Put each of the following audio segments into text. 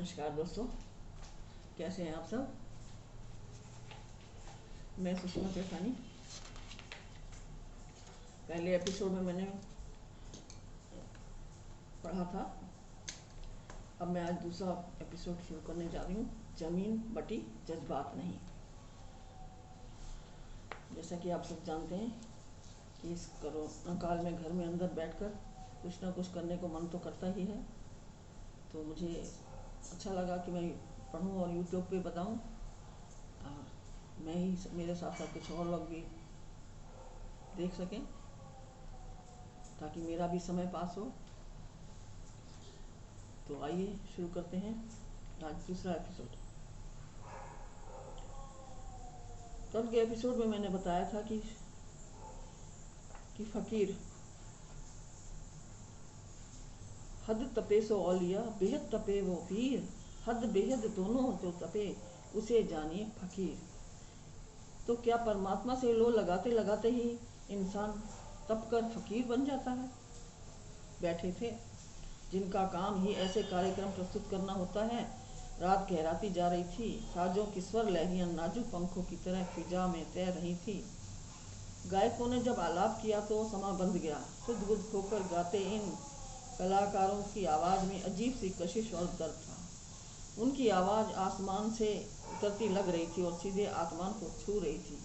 नमस्कार दोस्तों, कैसे हैं आप सब। मैं सुषमा चेतानी। पहले एपिसोड में मैंने पढ़ा था, अब मैं आज दूसरा एपिसोड शुरू करने जा रही हूँ। जमीन बटी जज्बात नहीं। जैसा कि आप सब जानते हैं कि इस कोरोना काल में घर में अंदर बैठकर कुछ ना कुछ करने को मन तो करता ही है, तो मुझे अच्छा लगा कि मैं पढ़ूँ और यूट्यूब पे बताऊँ। मैं ही मेरे साथ साथ कुछ और लोग भी देख सकें, ताकि मेरा भी समय पास हो। तो आइए शुरू करते हैं आज दूसरा एपिसोड। कल के एपिसोड में मैंने बताया था कि फकीर हद तपे सो औलिया, बेहद तपे वो पीर, हद बेहद दोनों जो तपे उसे जानिए फकीर। तो क्या परमात्मा से लो लगाते लगाते ही इंसान तप कर फकीर बन जाता है। बैठे थे जिनका काम ही ऐसे कार्यक्रम प्रस्तुत करना होता है। रात गहराती जा रही थी, साजों की स्वर लहरियां नाजुक पंखों की तरह फिजा में तैर रही थी। गायकों ने जब आलाप किया तो समा बंध गया। खुद बुद होकर गाते इन कलाकारों की आवाज़ में अजीब सी कशिश और दर्द था। उनकी आवाज़ आसमान से उतरती लग रही थी और सीधे आत्मान को छू रही थी।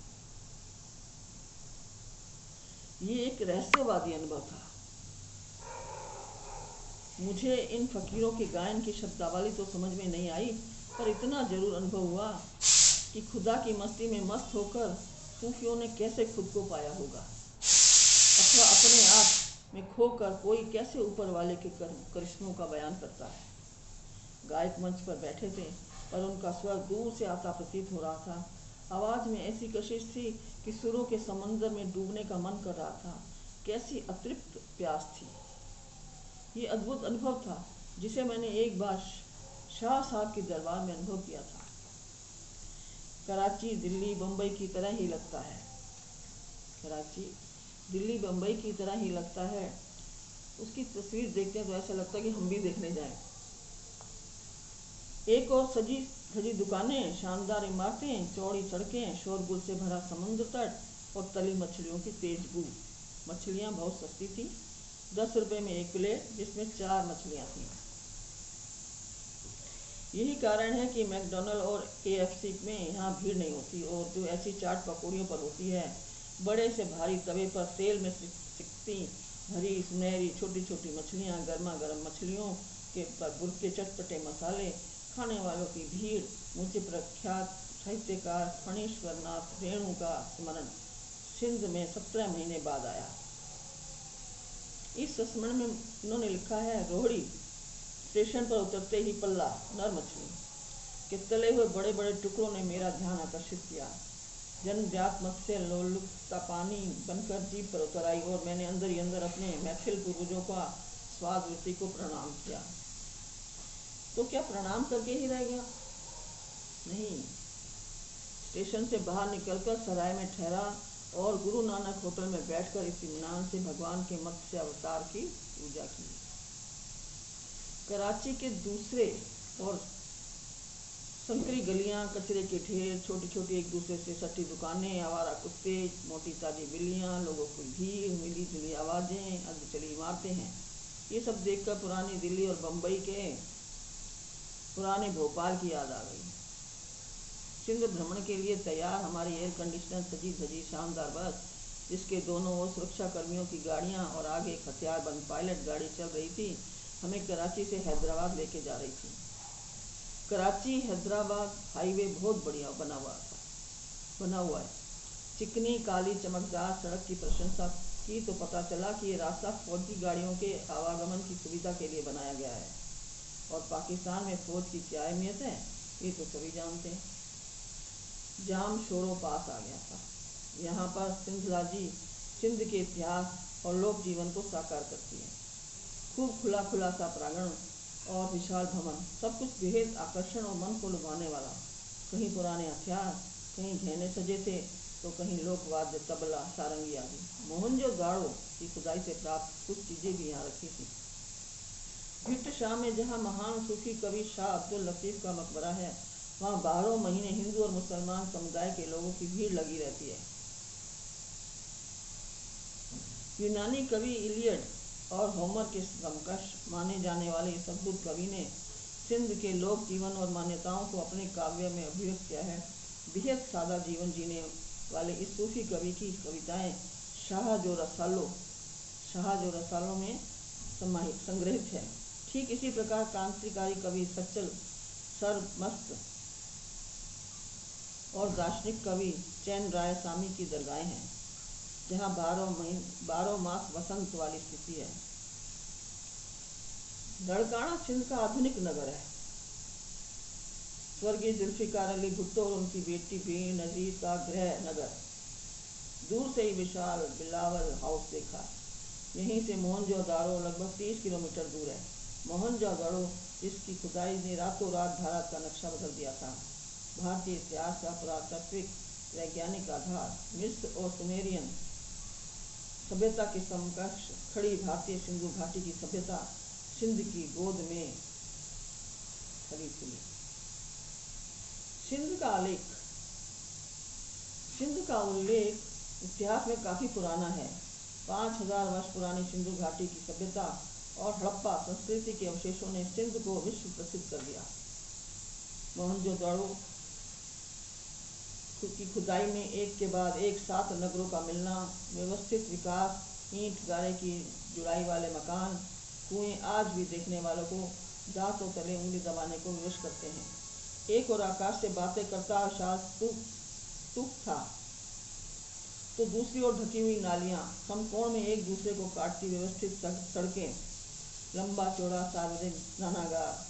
ये एक रहस्यवादी अनुभव था। मुझे इन फकीरों के गायन की शब्दावली तो समझ में नहीं आई, पर इतना जरूर अनुभव हुआ कि खुदा की मस्ती में मस्त होकर सूफियों ने कैसे खुद को पाया होगा, अथवा अपने आप में खोकर कोई कैसे ऊपर वाले के करिश्मों का बयान करता है। गायक मंच पर बैठे थे, पर उनका स्वर दूर से आता प्रतीत हो रहा था। आवाज़ में ऐसी कशिश थी कि सुरों के समंदर में डूबने का मन कर रहा था। कैसी अतृप्त प्यास थी। ये अद्भुत अनुभव था जिसे मैंने एक बार शाह साहब के दरबार में अनुभव किया था। कराची दिल्ली बम्बई की तरह ही लगता है। कराची दिल्ली बम्बई की तरह ही लगता है। उसकी तस्वीर देखते हैं तो ऐसा लगता है कि हम भी देखने जाएं। एक और सजी धजी दुकानें, शानदार इमारतें, चौड़ी सड़कें, शोरगुल से भरा समुद्र तट और तली मछलियों की तेज बू। मछलियाँ बहुत सस्ती थी, 10 रुपये में एक प्लेट, जिसमें 4 मछलियाँ थीं। यही कारण है कि मैकडोनल्ड और KFC में यहाँ भीड़ नहीं होती, और जो ऐसी चाट पकौड़ियों पर होती है, बड़े से भारी तवे पर तेल में सिकती भरी सुनहरी छोटी छोटी मछलियाँ, गर्मा गर्म मछलियों के पर बुरके चटपटे मसाले, खाने वालों की भीड़। मुझे प्रख्यात साहित्यकार फणीश्वर नाथ रेणु का स्मरण सिंध में 17 महीने बाद आया। इस संस्मरण में उन्होंने लिखा है, रोहड़ी स्टेशन पर उतरते ही पल्ला नर मछली के तले हुए बड़े बड़े टुकड़ों ने मेरा ध्यान आकर्षित किया। जन्मजात मत्स्य लोलुपता पानी बनकर जीभ पर उतर आई, और मैंने अंदर ही अंदर अपने मैथिल पूर्वजों का स्वाद वृत्ति को प्रणाम किया। तो क्या प्रणाम करके ही रह गया? नहीं, स्टेशन से बाहर निकलकर सराय में ठहरा और गुरु नानक होटल में बैठकर इत्मीनान से भगवान के मत्स्य अवतार की पूजा की। कराची के दूसरे और संकरी गलियां, कचरे के ढेर, छोटी छोटी एक दूसरे से सटी दुकानें, आवारा कुत्ते, मोटी ताजी बिल्लियां, लोगों की भीड़, मिली जुली आवाज़ें, अर्धचली इमारतें हैं। ये सब देखकर पुरानी दिल्ली और बम्बई के पुराने भोपाल की याद आ गई। सिंध भ्रमण के लिए तैयार हमारी एयर कंडीशनर सजी धजी शानदार बस, जिसके दोनों ओर सुरक्षा कर्मियों की गाड़ियां और आगे एक हथियारबंद पायलट गाड़ी चल रही थी, हमें कराची से हैदराबाद लेके जा रही थी। कराची हैदराबाद हाईवे बहुत बढ़िया बना हुआ है। चिकनी काली चमकदार सड़क की प्रशंसा की तो पता चला कि ये रास्ता फौजी गाड़ियों के आवागमन की सुविधा के लिए बनाया गया है, और पाकिस्तान में फौज की क्या अहमियत है ये तो सभी जानते हैं। जाम शोरों पास आ गया था। यहाँ पर सिंधलाजी सिंध के इतिहास और लोक जीवन को साकार करती है। खूब खुला खुला सा प्रांगण और विशाल भवन, सब कुछ बेहद आकर्षण और मन को लुभाने वाला। कहीं पुराने हथियार, कहीं गहने सजे थे, तो कहीं लोकवाद्य, तबला, सारंगी आदि। मोहनजोदाड़ो की खुदाई से प्राप्त कुछ चीज़ें भी यहाँ रखी थी। भिट्ट शाह में जहाँ महान सूफी कवि शाह अब्दुल लतीफ़ का मकबरा है, वहाँ 12 महीने हिंदू और मुसलमान समुदाय के लोगों की भीड़ लगी रहती है। यूनानी कवि इलियड और होमर के समकक्ष माने जाने वाले इस अद्भुत कवि ने सिंध के लोक जीवन और मान्यताओं को अपने काव्य में अभिव्यक्त किया है। बेहद सादा जीवन जीने वाले इस सूफी कवि की कविताएं शाह जो रसालों में संग्रहित है। ठीक इसी प्रकार क्रांतिकारी कवि सच्चल सरमस्त और दार्शनिक कवि चैन राय सामी की दरगाहें हैं, जहाँ 12 मास वसंत वाली स्थिति है। लड़काना सिंध का आधुनिक नगर है। स्वर्गीय जुल्फिकार अली भुट्टो और उनकी बेटी बेनजीर का गृह नगर। दूर से ही विशाल बिलावल हाउस देखा। यहीं से मोहनजोदाड़ो लगभग 30 किलोमीटर दूर है। मोहनजोदाड़ो जिसकी खुदाई ने रातों रात भारत का नक्शा बदल दिया था। भारतीय इतिहास का पुरातात्विक वैज्ञानिक आधार मिस्र और सुमेरियन सभ्यता के समकक्ष खड़ी भारतीय सिंधु घाटी की सभ्यता सिंध की गोद में खड़ी थी। सिंध का उल्लेख इतिहास में काफी पुराना है। 5000 वर्ष पुरानी सिंधु घाटी की सभ्यता और हड़प्पा संस्कृति के अवशेषों ने सिंध को विश्व प्रसिद्ध कर दिया। मोहनजोदाड़ो की खुदाई में एक के बाद एक 7 नगरों का मिलना, व्यवस्थित विकास, ईंट गारे की जुड़ाई वाले मकान, कुएं आज भी देखने वालों को दांतों तले उंगली दबाने को विवश करते हैं। एक और आकाश से बातें करता आकाश टूक था, तो दूसरी ओर ढकी हुई नालियां, समकोण में एक दूसरे को काटती व्यवस्थित सड़कें, लंबा चौड़ा सार्वजनिक स्नानागार।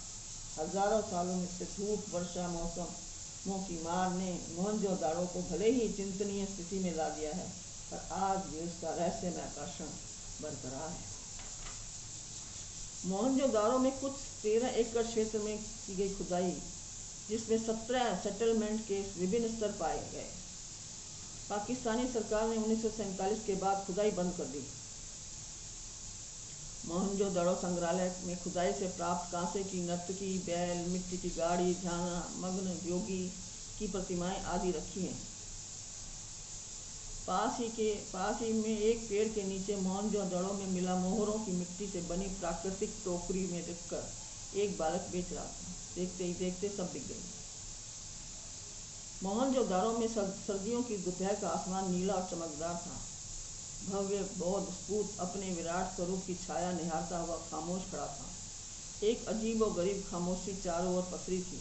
हजारों सालों में से धूप वर्षा मौसमों की मार ने मोहनजोदाड़ो को भले ही चिंतनीय स्थिति में ला दिया है, पर आज भी उसका रहस्यमय आकर्षण बरकरार है। मोहनजोदाड़ो में कुछ 13 एकड़ क्षेत्र में की गई खुदाई, जिसमें 17 सेटलमेंट के विभिन्न स्तर पाए गए। पाकिस्तानी सरकार ने 1947 के बाद खुदाई बंद कर दी। मोहनजोदाड़ो संग्रहालय में खुदाई से प्राप्त कांसे की नर्तकी, बैल, मिट्टी की गाड़ी, झाना, मग्न योगी की प्रतिमाएं आदि रखी हैं। पास ही में एक पेड़ के नीचे मोहनजोदाड़ो में मिला मोहरों की मिट्टी से बनी प्राकृतिक टोकरी में रखकर एक बालक बेच रहा था। देखते ही देखते सब बिक गई। मोहनजोदाड़ो में सर्दियों की दोपहर का आसमान नीला और चमकदार था। भव्य बौद्ध स्तूप अपने विराट स्वरूप की छाया निहारता हुआ खामोश खड़ा था। एक अजीब और गरीब खामोशी चारों ओर पसरी थी।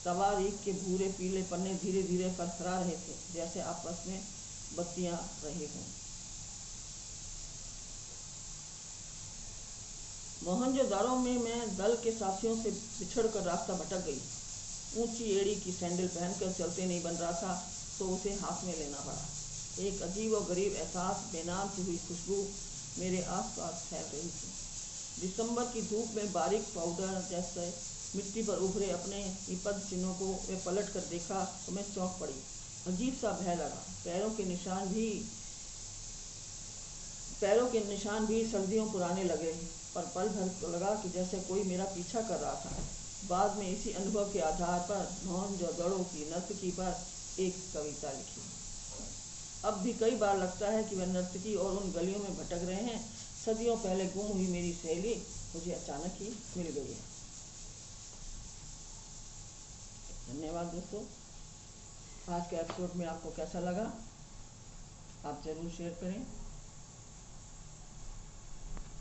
तवारीख के भूरे पीले पन्ने धीरे धीरे फरफरा रहे थे, जैसे आपस में बत्तियां रहे हों। मोहनजोदाड़ो में मैं दल के साथियों से बिछड़कर रास्ता भटक गई। ऊंची एड़ी की सैंडल पहनकर चलते नहीं बन रहा था, तो उसे हाथ में लेना पड़ा। एक अजीब और गरीब एहसास, बेनाम सी हुई खुशबू मेरे आसपास फैल रही थी। दिसंबर की धूप में बारीक पाउडर जैसे मिट्टी पर उभरे अपने विपद चिन्हों को वे पलट कर देखा तो मैं चौंक पड़ी। अजीब सा भय लगा। पैरों के निशान भी सर्दियों पुराने लगे, पर पल भर लगा कि जैसे कोई मेरा पीछा कर रहा था। बाद में इसी अनुभव के आधार पर मोहनजोदाड़ो की नर्तकी पर एक कविता लिखी। अब भी कई बार लगता है कि वह नर्तकी और उन गलियों में भटक रहे हैं। सदियों पहले गुम हुई मेरी सहेली मुझे अचानक ही मिल गई है। धन्यवाद दोस्तों। आज के एपिसोड में आपको कैसा लगा आप ज़रूर शेयर करें।